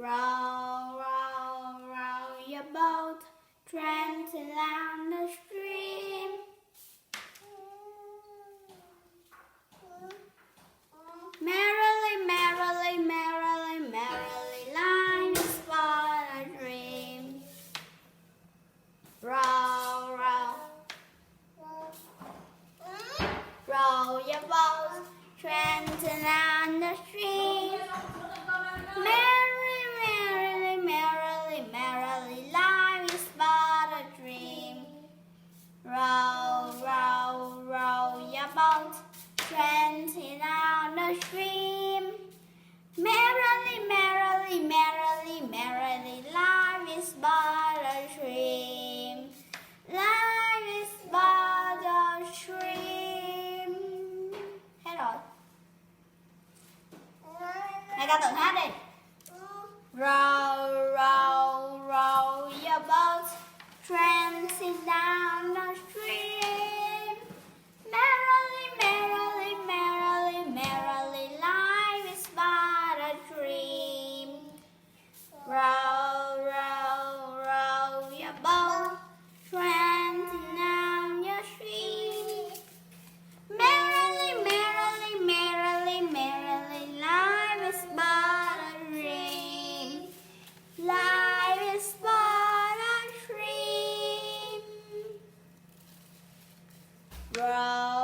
Row, row, row your boat gently down the stream. Merrily, merrily, merrily, merrily, line is but a dream. Row, row, row your boat gently down the stream. Merrily, merrily, merrily, merrily, life is but a dream. Row, row, row your boat gently down the stream. Merrily, merrily, merrily, merrily, life is but a dream. Life is but a dream. Hết rồi. Mẹ ca tự hát đi. Row, row, row your boat gently down the stream. Merrily, merrily, merrily, merrily, life is but a dream. Row, row, row your boat gently down your stream. Merrily, merrily, merrily, merrily, life is but a dream. Life is but a dream. Row,